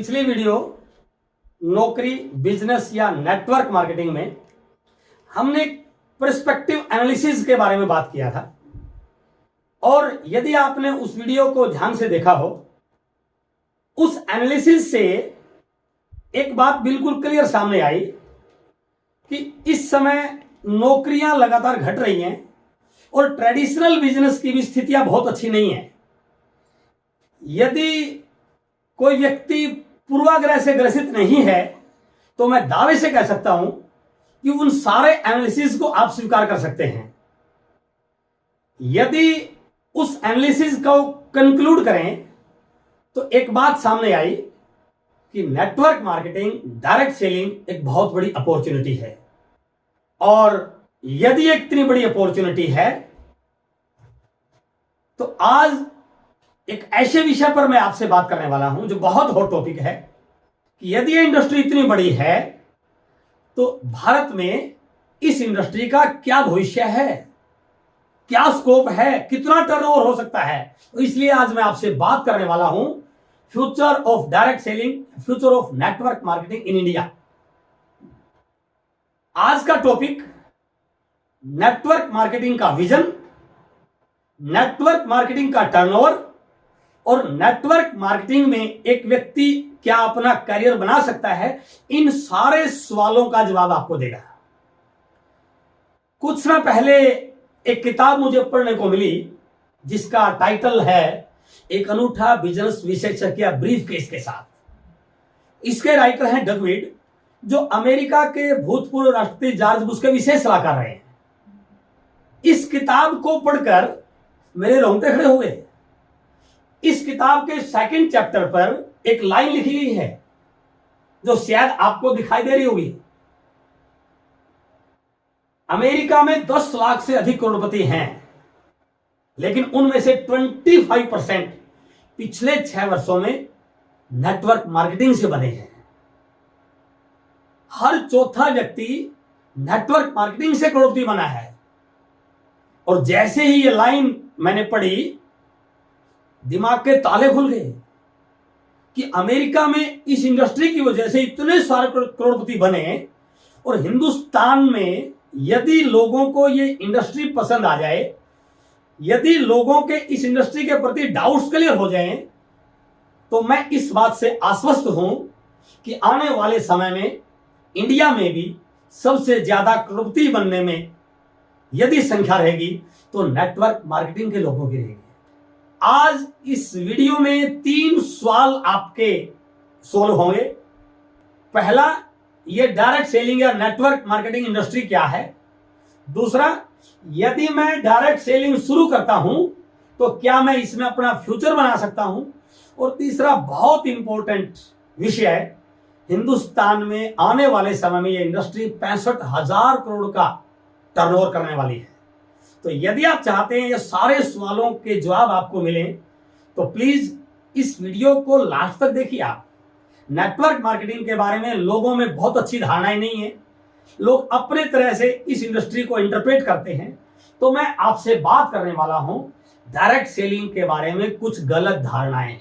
पिछली वीडियो नौकरी, बिजनेस या नेटवर्क मार्केटिंग में हमने पर्सपेक्टिव एनालिसिस के बारे में बात किया था। और यदि आपने उस वीडियो को ध्यान से देखा हो, उस एनालिसिस से एक बात बिल्कुल क्लियर सामने आई कि इस समय नौकरियां लगातार घट रही हैं और ट्रेडिशनल बिजनेस की भी स्थितियां बहुत अच्छी नहीं है। यदि कोई व्यक्ति पूर्वाग्रह से ग्रसित नहीं है तो मैं दावे से कह सकता हूं कि उन सारे एनालिसिस को आप स्वीकार कर सकते हैं। यदि उस एनालिसिस को कंक्लूड करें तो एक बात सामने आई कि नेटवर्क मार्केटिंग, डायरेक्ट सेलिंग एक बहुत बड़ी अपॉर्चुनिटी है। और यदि एक इतनी बड़ी अपॉर्चुनिटी है तो आज एक ऐसे विषय पर मैं आपसे बात करने वाला हूं जो बहुत हॉट टॉपिक है कि यदि ये इंडस्ट्री इतनी बड़ी है तो भारत में इस इंडस्ट्री का क्या भविष्य है, क्या स्कोप है, कितना टर्नओवर हो सकता है। तो इसलिए आज मैं आपसे बात करने वाला हूं future of direct selling, future of network marketing in India. आज का टॉपिक नेटवर्क मार्केटिंग का विजन, नेटवर्क मार्केटिंग का टर्नओवर और नेटवर्क मार्केटिंग में एक व्यक्ति क्या अपना करियर बना सकता है। इन सारे सवालों का जवाब आपको देगा। कुछ समय पहले एक किताब मुझे पढ़ने को मिली जिसका टाइटल है एक अनूठा बिजनेस विशेषज्ञ ब्रीफ केस के साथ। इसके राइटर हैं डग वीड, जो अमेरिका के भूतपूर्व राष्ट्रपति जॉर्ज बुश के विशेष सलाहकार रहे हैं। इस किताब को पढ़कर मेरे रोंगटे खड़े हुए। इस किताब के सेकंड चैप्टर पर एक लाइन लिखी गई है जो शायद आपको दिखाई दे रही होगी। अमेरिका में 10 लाख से अधिक करोड़पति हैं, लेकिन उनमें से 25% पिछले 6 वर्षों में नेटवर्क मार्केटिंग से बने हैं। हर चौथा व्यक्ति नेटवर्क मार्केटिंग से करोड़पति बना है। और जैसे ही ये लाइन मैंने पढ़ी, दिमाग के ताले खुल गए कि अमेरिका में इस इंडस्ट्री की वजह से इतने सारे करोड़पति बने और हिंदुस्तान में यदि लोगों को ये इंडस्ट्री पसंद आ जाए, यदि लोगों के इस इंडस्ट्री के प्रति डाउट्स क्लियर हो जाएं, तो मैं इस बात से आश्वस्त हूं कि आने वाले समय में इंडिया में भी सबसे ज्यादा करोड़पति बनने में यदि संख्या रहेगी तो नेटवर्क मार्केटिंग के लोगों की रहेगी। आज इस वीडियो में 3 सवाल आपके सोल्व होंगे। पहला, ये डायरेक्ट सेलिंग या नेटवर्क मार्केटिंग इंडस्ट्री क्या है। दूसरा, यदि मैं डायरेक्ट सेलिंग शुरू करता हूं तो क्या मैं इसमें अपना फ्यूचर बना सकता हूं। और तीसरा बहुत इंपॉर्टेंट विषय, हिंदुस्तान में आने वाले समय में ये इंडस्ट्री 65,000 करोड़ का टर्नओवर करने वाली है। तो यदि आप चाहते हैं ये सारे सवालों के जवाब आपको मिले तो प्लीज इस वीडियो को लास्ट तक देखिए। आप नेटवर्क मार्केटिंग के बारे में लोगों में बहुत अच्छी धारणाएं नहीं है, लोग अपने तरह से इस इंडस्ट्री को इंटरप्रेट करते हैं। तो मैं आपसे बात करने वाला हूं डायरेक्ट सेलिंग के बारे में कुछ गलत धारणाएं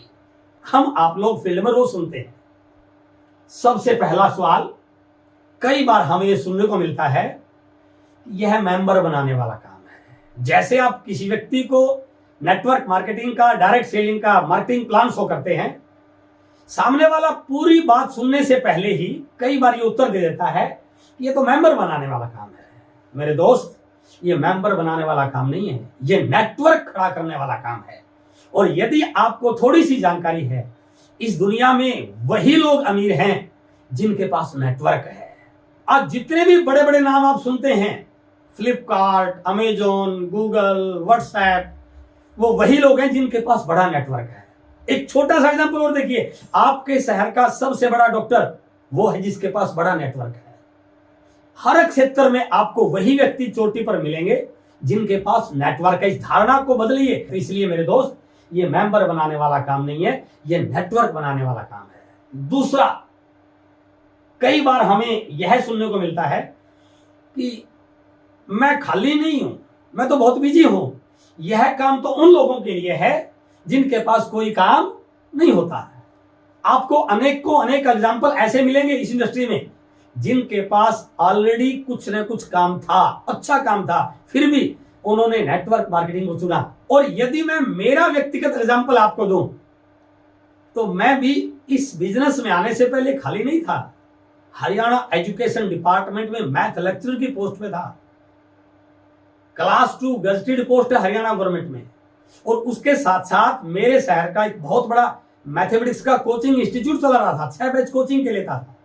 हम आप लोग फील्ड में रोज सुनते हैं। सबसे पहला सवाल, कई बार हमें यह सुनने को मिलता है, यह मेंबर बनाने वाला काम है। जैसे आप किसी व्यक्ति को नेटवर्क मार्केटिंग का, डायरेक्ट सेलिंग का मार्केटिंग प्लान शो करते हैं, सामने वाला पूरी बात सुनने से पहले ही कई बार ये उत्तर दे देता है कि ये तो मेंबर बनाने वाला काम है। मेरे दोस्त, ये मेंबर बनाने वाला काम नहीं है, ये नेटवर्क खड़ा करने वाला काम है। और यदि आपको थोड़ी सी जानकारी है, इस दुनिया में वही लोग अमीर हैं जिनके पास नेटवर्क है। आज जितने भी बड़े बड़े नाम आप सुनते हैं, फ्लिपकार्ट, अमेजॉन, गूगल, व्हाट्सएप, वो वही लोग हैं जिनके पास बड़ा नेटवर्क है। एक छोटा सा एग्जांपल और देखिए, आपके शहर का सबसे बड़ा डॉक्टर वो है जिसके पास बड़ा नेटवर्क है। हर क्षेत्र में आपको वही व्यक्ति चोटी पर मिलेंगे जिनके पास नेटवर्क है। इस धारणा को बदलिए। तो इसलिए मेरे दोस्त, ये मेंबर बनाने वाला काम नहीं है, ये नेटवर्क बनाने वाला काम है। दूसरा, कई बार हमें यह सुनने को मिलता है कि मैं खाली नहीं हूं, मैं तो बहुत बिजी हूं। यह काम तो उन लोगों के लिए है जिनके पास कोई काम नहीं होता है। आपको अनेक एग्जाम्पल ऐसे मिलेंगे इस इंडस्ट्री में जिनके पास ऑलरेडी कुछ न कुछ काम था, अच्छा काम था, फिर भी उन्होंने नेटवर्क मार्केटिंग को चुना। और यदि मैं मेरा व्यक्तिगत एग्जाम्पल आपको दूं तो मैं भी इस बिजनेस में आने से पहले खाली नहीं था। हरियाणा एजुकेशन डिपार्टमेंट में मैथ लेक्चरर की पोस्ट पे था, क्लास 2 गजेटेड पोस्ट है हरियाणा गवर्नमेंट में। और उसके साथ साथ मेरे शहर का एक बहुत बड़ा मैथमेटिक्स का कोचिंग इंस्टीट्यूट चला रहा था, 6 बैच कोचिंग के लिए था।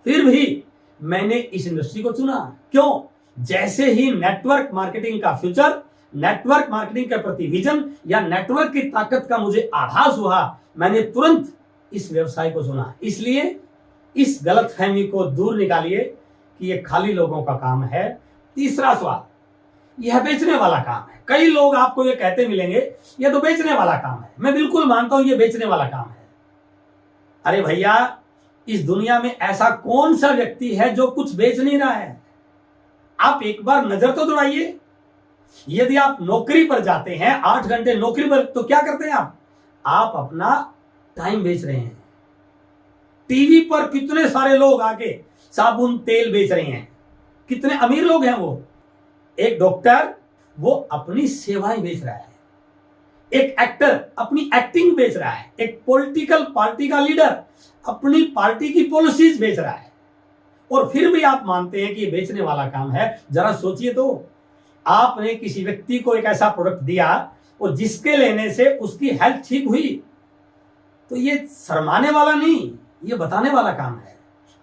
फिर भी मैंने इस इंडस्ट्री को चुना। क्यों? जैसे ही नेटवर्क मार्केटिंग का फ्यूचर, नेटवर्क मार्केटिंग के प्रति विजन या नेटवर्क की ताकत का मुझे आभास हुआ, मैंने तुरंत इस व्यवसाय को चुना। इसलिए इस गलतफहमी को दूर निकालिए कि यह खाली लोगों का काम है। तीसरा सवाल, यह बेचने वाला काम है। कई लोग आपको ये कहते मिलेंगे यह तो बेचने वाला काम है। मैं बिल्कुल मानता हूं यह बेचने वाला काम है। अरे भैया, इस दुनिया में ऐसा कौन सा व्यक्ति है जो कुछ बेच नहीं रहा है? आप एक बार नजर तो दौड़ाइए। यदि आप नौकरी पर जाते हैं 8 घंटे नौकरी पर, तो क्या करते हैं आप अपना टाइम बेच रहे हैं। टीवी पर कितने सारे लोग आके साबुन तेल बेच रहे हैं, कितने अमीर लोग हैं वो। एक डॉक्टर वो अपनी सेवाएं बेच रहा है, एक एक्टर अपनी एक्टिंग बेच रहा है, एक पॉलिटिकल पार्टी का लीडर अपनी पार्टी की पॉलिसीज बेच रहा है। और फिर भी आप मानते हैं कि ये बेचने वाला काम है। जरा सोचिए तो, आपने किसी व्यक्ति को एक ऐसा प्रोडक्ट दिया और जिसके लेने से उसकी हेल्थ ठीक हुई, तो ये शर्माने वाला नहीं, ये बताने वाला काम है।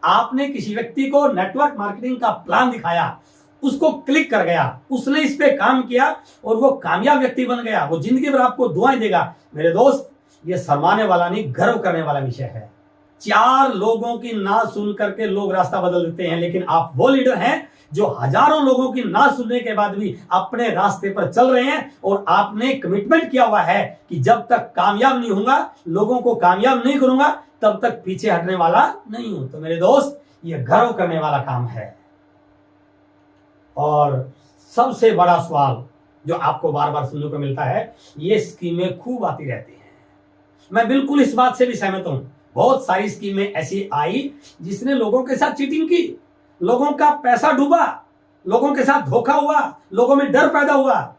आपने किसी व्यक्ति को नेटवर्क मार्केटिंग का प्लान दिखाया, उसको क्लिक कर गया, उसने इस पे काम किया और वो कामयाब व्यक्ति बन गया, वो जिंदगी भर आपको दुआएं देगा। मेरे दोस्त, ये शर्माने वाला नहीं, गर्व करने वाला विषय है। 4 लोगों की ना सुन करके लोग रास्ता बदल देते हैं, लेकिन आप वो लीडर हैं जो हजारों लोगों की ना सुनने के बाद भी अपने रास्ते पर चल रहे हैं। और आपने कमिटमेंट किया हुआ है कि जब तक कामयाब नहीं होऊंगा, लोगों को कामयाब नहीं करूंगा, तब तक पीछे हटने वाला नहीं हूं। तो मेरे दोस्त, ये गर्व करने वाला काम है। और सबसे बड़ा सवाल जो आपको बार बार सुनने को मिलता है, ये स्कीमें खूब आती रहती हैं। मैं बिल्कुल इस बात से भी सहमत हूं। बहुत सारी स्कीमें ऐसी आई जिसने लोगों के साथ चीटिंग की, लोगों का पैसा डूबा, लोगों के साथ धोखा हुआ, लोगों में डर पैदा हुआ।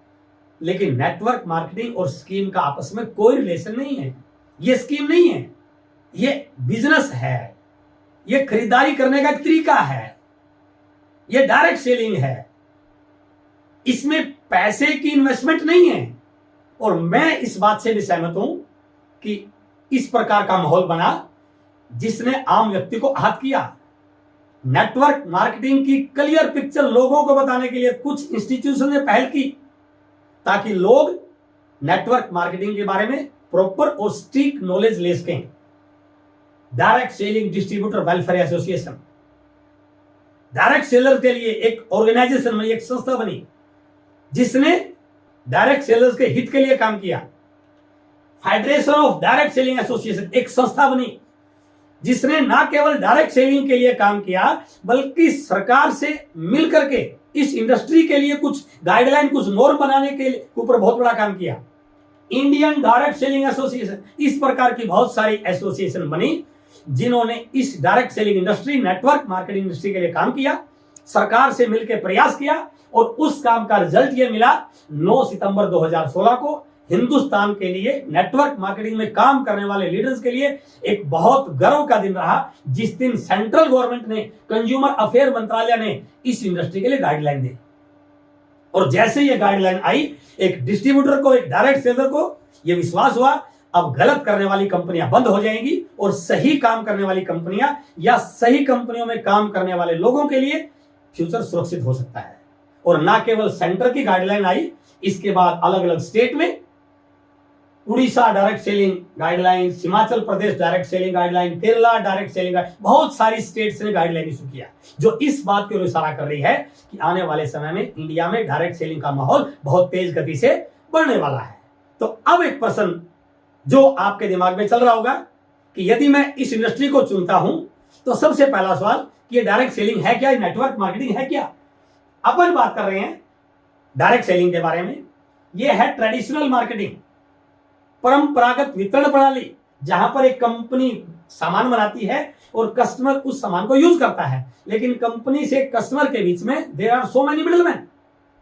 लेकिन नेटवर्क मार्केटिंग और स्कीम का आपस में कोई रिलेशन नहीं है। ये स्कीम नहीं है, ये बिजनेस है, ये खरीदारी करने का एक तरीका है, ये डायरेक्ट सेलिंग है। इसमें पैसे की इन्वेस्टमेंट नहीं है। और मैं इस बात से भी सहमत हूं कि इस प्रकार का माहौल बना जिसने आम व्यक्ति को आहत किया। नेटवर्क मार्केटिंग की क्लियर पिक्चर लोगों को बताने के लिए कुछ इंस्टीट्यूशन ने पहल की, ताकि लोग नेटवर्क मार्केटिंग के बारे में प्रॉपर और स्ट्रिक्ट नॉलेज ले सकें। Direct selling distributor welfare association, direct seller के लिए एक ऑर्गेनाइजेशन बनी, एक संस्था बनी जिसने डायरेक्ट सेलर्स के हित के लिए काम किया। Federation of direct selling association एक संस्था बनी जिसने ना केवल डायरेक्ट सेलिंग के लिए काम किया, बल्कि सरकार से मिलकर के इस इंडस्ट्री के लिए कुछ गाइडलाइन, कुछ नॉर्म बनाने के ऊपर बहुत बड़ा काम किया। इंडियन डायरेक्ट सेलिंग एसोसिएशन, इस प्रकार की बहुत सारी एसोसिएशन बनी जिन्होंने इस direct selling industry, network marketing industry के लिए काम किया, सरकार से मिलकर प्रयास किया। और उस काम का रिजल्ट ये मिला 9 सितंबर 2016 को हिंदुस्तान के लिए, नेटवर्क मार्केटिंग में काम करने वाले लीडर्स के लिए एक बहुत गर्व का दिन रहा, जिस दिन सेंट्रल गवर्नमेंट ने, कंज्यूमर अफेयर मंत्रालय ने इस इंडस्ट्री के लिए गाइडलाइन दी। और जैसे ये गाइडलाइन आई, एक डिस्ट्रीब्यूटर को, एक डायरेक्ट सेलर को यह विश्वास हुआ अब गलत करने वाली कंपनियां बंद हो जाएंगी और सही काम करने वाली कंपनियां या सही कंपनियों में काम करने वाले लोगों के लिए फ्यूचर सुरक्षित हो सकता है। और ना केवल सेंटर की गाइडलाइन आई, इसके बाद अलग अलग स्टेट में Orissa direct selling guideline, Himachal Pradesh direct selling guideline, Kerala direct selling, बहुत सारी स्टेट्स ने गाइडलाइन इशू किया, जो इस बात की ओर इशारा कर रही है कि आने वाले समय में इंडिया में डायरेक्ट सेलिंग का माहौल बहुत तेज गति से बढ़ने वाला है। तो अब एक प्रश्न जो आपके दिमाग में चल रहा होगा कि यदि मैं इस इंडस्ट्री को चुनता हूं तो सबसे पहला सवाल कि ये डायरेक्ट सेलिंग है क्या, नेटवर्क मार्केटिंग है क्या? अपन बात कर रहे हैं डायरेक्ट सेलिंग के बारे में। यह है ट्रेडिशनल मार्केटिंग, परंपरागत वितरण प्रणाली, जहां पर एक कंपनी सामान बनाती है और कस्टमर उस सामान को यूज करता है, लेकिन कंपनी से कस्टमर के बीच में there are so many middleman,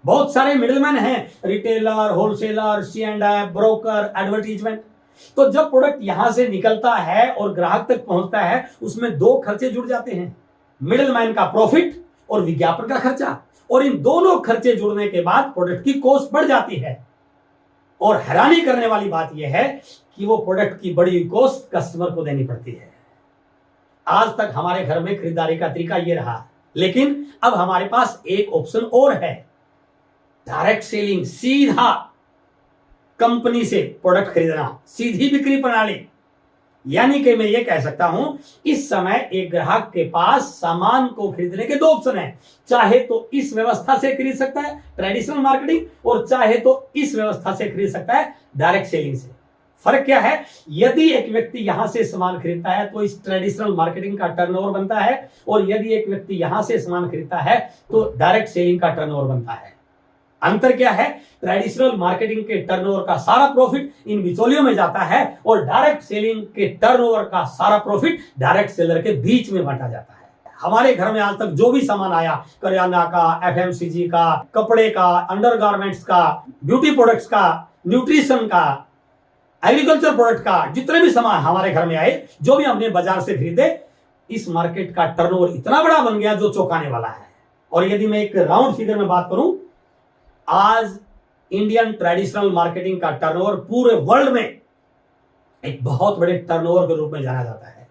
बहुत सारे मिडिलमैन हैं, retailer, wholesaler, C&F, broker, advertisement. तो जब प्रोडक्ट यहां से निकलता है और ग्राहक तक पहुंचता है, उसमें दो खर्चे जुड़ जाते हैं, मिडिलमैन का प्रॉफिट और विज्ञापन का खर्चा। और इन दोनों खर्चे जुड़ने के बाद प्रोडक्ट की कॉस्ट बढ़ जाती है। और हैरानी करने वाली बात यह है कि वो प्रोडक्ट की बड़ी कॉस्ट कस्टमर को देनी पड़ती है। आज तक हमारे घर में खरीदारी का तरीका यह रहा, लेकिन अब हमारे पास एक ऑप्शन और है, डायरेक्ट सेलिंग, सीधा कंपनी से प्रोडक्ट खरीदना, सीधी बिक्री प्रणाली। यानी कि मैं ये कह सकता हूं, इस समय एक ग्राहक के पास सामान को खरीदने के दो ऑप्शन हैं, चाहे तो इस व्यवस्था से खरीद सकता है ट्रेडिशनल मार्केटिंग, और चाहे तो इस व्यवस्था से खरीद सकता है डायरेक्ट सेलिंग से। फर्क क्या है? यदि एक व्यक्ति यहां से सामान खरीदता है तो इस ट्रेडिशनल मार्केटिंग का टर्नओवर बनता है, और यदि एक व्यक्ति यहां से सामान खरीदता है तो डायरेक्ट सेलिंग का टर्नओवर बनता है। अंतर क्या है? ट्रेडिशनल मार्केटिंग के टर्नओवर का सारा प्रॉफिट इन बिचौलियों में जाता है, और डायरेक्ट सेलिंग के टर्नओवर का सारा प्रॉफिट डायरेक्ट सेलर के बीच में बांटा जाता है। हमारे घर में आज तक जो भी सामान आया, करियाना का, FMCG का, कपड़े का, अंडरगारमेंट्स का, ब्यूटी प्रोडक्ट्स का, न्यूट्रिशन का, एग्रीकल्चर प्रोडक्ट का, जितने भी सामान हमारे घर में आए, जो भी हमने बाजार से खरीदे, इस मार्केट का टर्नओवर इतना बड़ा बन गया जो चौंकाने वाला है। और यदि मैं एक राउंड फिगर में बात करूं, आज इंडियन ट्रेडिशनल मार्केटिंग का टर्नओवर पूरे वर्ल्ड में एक बहुत बड़े टर्नओवर के रूप में जाना जाता है।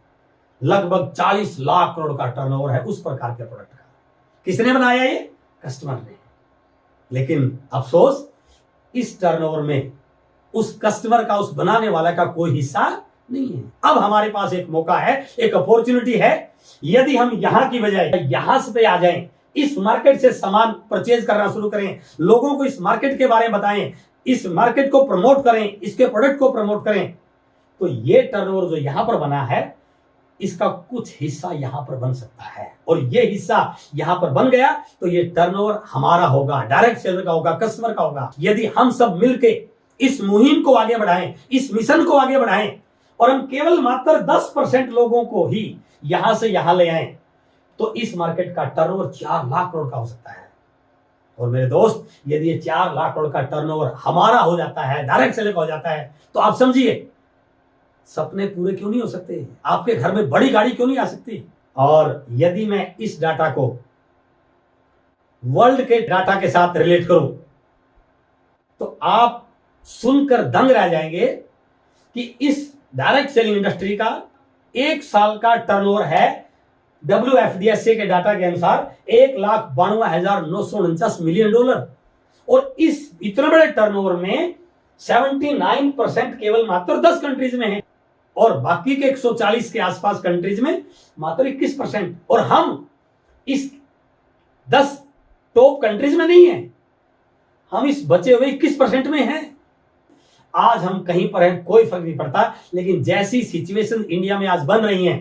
लगभग 40 लाख करोड़ का टर्नओवर है उस प्रकार के प्रोडक्ट का। किसने बनाया? ये कस्टमर ने। लेकिन अफसोस, इस टर्नओवर में उस कस्टमर का, उस बनाने वाला का कोई हिस्सा नहीं है। अब हमारे पास एक मौका है, एक अपॉर्चुनिटी है। यदि हम यहां की बजाय यहां से आ जाएं, इस मार्केट से सामान परचेज करना शुरू करें, लोगों को इस मार्केट के बारे में बताएं, इस मार्केट को प्रमोट करें, इसके प्रोडक्ट को प्रमोट करें, तो ये टर्नओवर जो यहां पर बना है, इसका कुछ हिस्सा यहां पर बन सकता है। और ये हिस्सा यहां पर बन गया तो ये टर्नओवर हमारा होगा, डायरेक्ट सेलर का होगा, कस्टमर का होगा। यदि हम सब मिलके इस मुहिम को आगे बढ़ाएं, इस मिशन को आगे बढ़ाएं, और हम केवल मात्र 10% लोगों को ही यहां से यहां ले आएं, तो इस मार्केट का टर्नओवर 4 लाख करोड़ का हो सकता है। और मेरे दोस्त, यदि ये 4 लाख करोड़ का टर्नओवर हमारा हो जाता है, डायरेक्ट सेलर का हो जाता है, तो आप समझिए सपने पूरे क्यों नहीं हो सकते? आपके घर में बड़ी गाड़ी क्यों नहीं आ सकती? और यदि मैं इस डाटा को वर्ल्ड के डाटा के साथ रिलेट करूं, तो आप सुनकर दंग रह जाएंगे कि इस डायरेक्ट सेलिंग इंडस्ट्री का 1 साल का टर्नओवर है WFDSA के डाटा के अनुसार $1,92,949 मिलियन। और इस इतने बड़े टर्नओवर में 79% केवल मात्र 10 कंट्रीज में है, और बाकी के 140 के आसपास कंट्रीज में मात्र 21%। और हम इस 10 टॉप कंट्रीज में नहीं है, हम इस बचे हुए 21% में हैं। आज हम कहीं पर हैं, कोई फर्क नहीं पड़ता, लेकिन जैसी सिचुएशन इंडिया में आज बन रही है,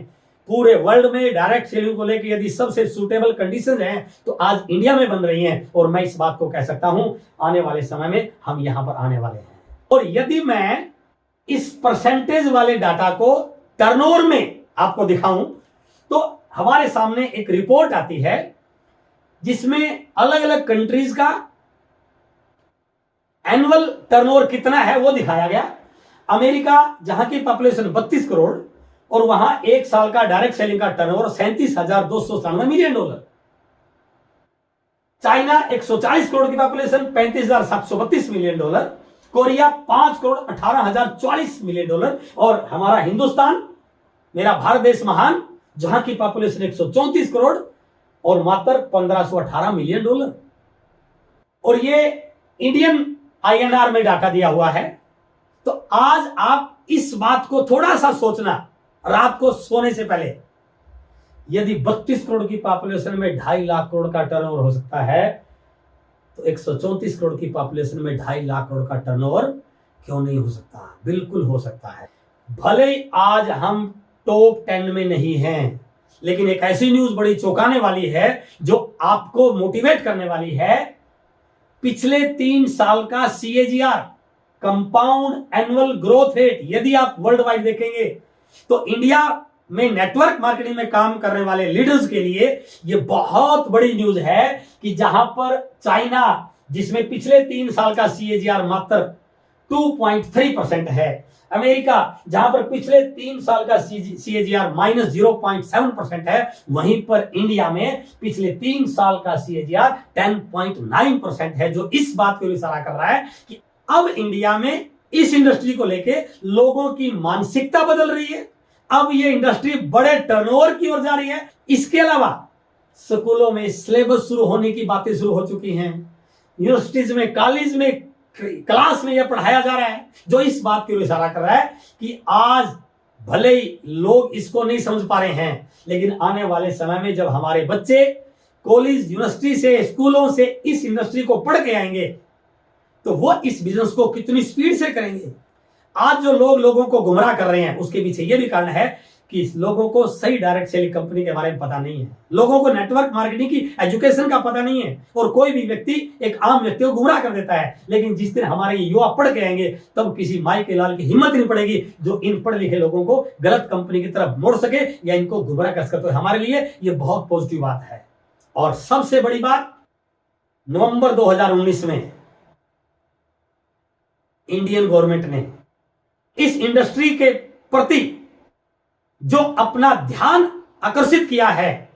पूरे वर्ल्ड में डायरेक्ट सेलिंग को लेकर यदि सबसे सूटेबल कंडीशन है, तो आज इंडिया में बन रही हैं। और मैं इस बात को कह सकता हूं, आने वाले समय में हम यहां पर आने वाले हैं। और यदि मैं इस परसेंटेज वाले डाटा को टर्नओवर में आपको दिखाऊं, तो हमारे सामने एक रिपोर्ट आती है जिसमें अलग अलग कंट्रीज का एनुअल टर्नओवर कितना है वो दिखाया गया। अमेरिका, जहां की पॉपुलेशन 32 करोड़, और वहां 1 साल का डायरेक्ट सेलिंग का टर्नओवर $37,297 मिलियन। चाइना 140 करोड़ की population, $35,732 million. Korea 5 crore 18,040 million. और हमारा हिंदुस्तान, मेरा भारत देश महान, जहां की पॉपुलेशन 134 करोड़ और मात्र $1,518 मिलियन। और ये इंडियन INR में डाटा दिया हुआ है। तो आज आप इस बात को थोड़ा सा सोचना, रात को सोने से पहले, यदि 32 करोड़ की पॉपुलेशन में 2.5 लाख करोड़ का टर्नओवर हो सकता है, तो 134 करोड़ की पॉपुलेशन में 2.5 लाख करोड़ का टर्नओवर क्यों नहीं हो सकता? बिल्कुल हो सकता है। भले आज हम टॉप 10 में नहीं हैं, लेकिन एक ऐसी न्यूज बड़ी चौंकाने वाली है जो आपको मोटिवेट करने वाली है। पिछले 3 साल का CAGR, compound annual growth rate, यदि आप वर्ल्ड वाइड देखेंगे तो इंडिया में नेटवर्क मार्केटिंग में काम करने वाले लीडर्स के लिए यह बहुत बड़ी न्यूज है कि जहां पर चाइना, जिसमें पिछले 3 साल का CAGR मात्र 2.3% है, अमेरिका जहां पर पिछले 3 साल का CAGR -0.7% है, वहीं पर इंडिया में पिछले 3 साल का CAGR 10.9% है, जो इस बात को इशारा कर रहा है कि अब इंडिया में इस इंडस्ट्री को लेके लोगों की मानसिकता बदल रही है। अब ये इंडस्ट्री बड़े टर्नओवर की ओर जा रही है। इसके अलावा स्कूलों में सिलेबस शुरू होने की बातें शुरू हो चुकी हैं, यूनिवर्सिटीज में, कॉलेज में, क्लास में यह पढ़ाया जा रहा है, जो इस बात की ओर इशारा कर रहा है कि आज भले ही लोग इसको नहीं समझ पा रहे हैं, लेकिन आने वाले समय में जब हमारे बच्चे कॉलेज, यूनिवर्सिटी से, स्कूलों से इस इंडस्ट्री को पढ़ के आएंगे तो वो इस बिजनेस को कितनी स्पीड से करेंगे। आज जो लोग लोगों को गुमराह कर रहे हैं, उसके पीछे यह भी कारण है कि लोगों को सही डायरेक्ट सेलिंग कंपनी के बारे में पता नहीं है, लोगों को नेटवर्क मार्केटिंग की एजुकेशन का पता नहीं है, और कोई भी व्यक्ति एक आम व्यक्ति को गुमराह कर देता है। लेकिन जिस दिन हमारे युवा पढ़ के आएंगे तब किसी माई के लाल की हिम्मत नहीं पड़ेगी जो इन पढ़े लिखे लोगों को गलत कंपनी की तरफ मोड़ सके या इनको गुमराह कर सके। तो हमारे लिए यह बहुत पॉजिटिव बात है। और सबसे बड़ी बात, नवंबर 2019 में इंडियन गवर्नमेंट ने इस इंडस्ट्री के प्रति जो अपना ध्यान आकर्षित किया है,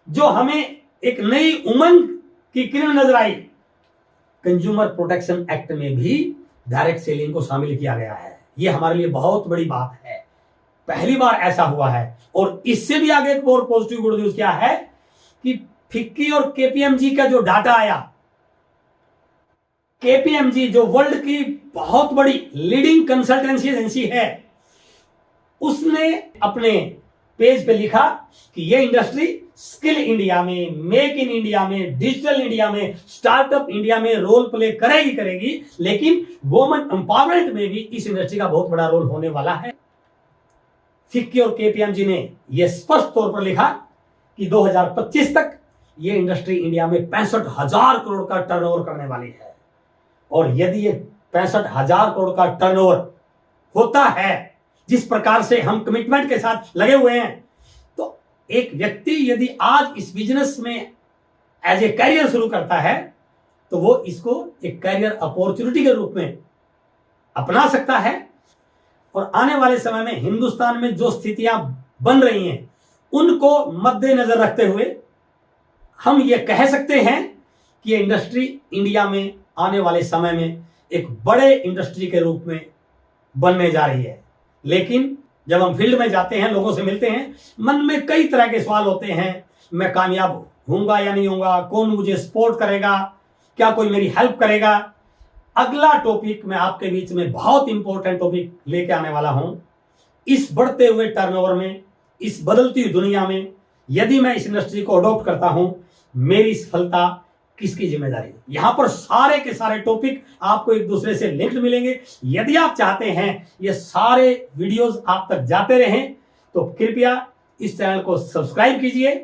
जो हमें एक नई उमंग की किरण नजर आई, कंज्यूमर प्रोटेक्शन एक्ट में भी डायरेक्ट सेलिंग को शामिल किया गया है। यह हमारे लिए बहुत बड़ी बात है, पहली बार ऐसा हुआ है। और इससे भी आगे एक और पॉजिटिव गुड न्यूज क्या है कि फिक्की और KPMG का जो डाटा आया, KPMG जो वर्ल्ड की बहुत बड़ी लीडिंग कंसल्टेंसी एजेंसी है, उसने अपने पेज पे लिखा कि यह इंडस्ट्री स्किल इंडिया में, मेक इन इंडिया में, डिजिटल इंडिया में, स्टार्टअप इंडिया में रोल प्ले करेगी, लेकिन वुमेन एम्पावरमेंट में भी इस इंडस्ट्री का बहुत बड़ा रोल होने वाला है। फिक्की और KPMG ने यह स्पष्ट तौर पर लिखा कि 2025 तक यह इंडस्ट्री इंडिया में 65,000 करोड़ का टर्नओवर करने वाली है। और यदि ये 65,000 करोड़ का टर्नओवर होता है, जिस प्रकार से हम कमिटमेंट के साथ लगे हुए हैं, तो एक व्यक्ति यदि आज इस बिजनेस में एज ए कैरियर शुरू करता है तो वो इसको एक कैरियर अपॉर्चुनिटी के रूप में अपना सकता है। और आने वाले समय में हिंदुस्तान में जो स्थितियां बन रही हैं, उनको मद्देनजर रखते हुए हम ये कह सकते हैं कि ये इंडस्ट्री इंडिया में आने वाले समय में एक बड़े इंडस्ट्री के रूप में बनने जा रही है। लेकिन जब हम फील्ड में जाते हैं, लोगों से मिलते हैं, मन में कई तरह के सवाल होते हैं, मैं कामयाब होऊंगा या नहीं होऊंगा, कौन मुझे सपोर्ट करेगा, क्या कोई मेरी हेल्प करेगा। अगला टॉपिक मैं आपके बीच में बहुत इंपॉर्टेंट टॉपिक लेके आने वाला हूं। इस बढ़ते हुए टर्नओवर में, इस बदलती हुई दुनिया में यदि मैं इस इंडस्ट्री को अडॉप्ट करता हूं, मेरी सफलता किसकी जिम्मेदारी। यहां पर सारे के सारे टॉपिक आपको एक दूसरे से लिंक्ड मिलेंगे। यदि आप चाहते हैं ये सारे वीडियोस आप तक जाते रहें तो कृपया इस चैनल को सब्सक्राइब कीजिए